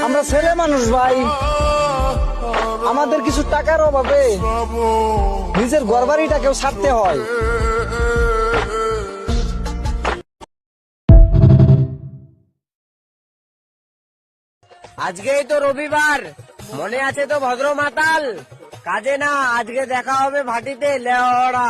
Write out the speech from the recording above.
আমরা ছেলে মানুষ ভাই, আমাদের কিছু টাকার অভাবে নিজের ঘর বাড়িটাকেও ছাড়তে হয়। আজকেই তো রবিবার, মনে আছে তো ভদ্র মাতাল? কাজে না, আজকে দেখা হবে ভাটিতে লেওড়া।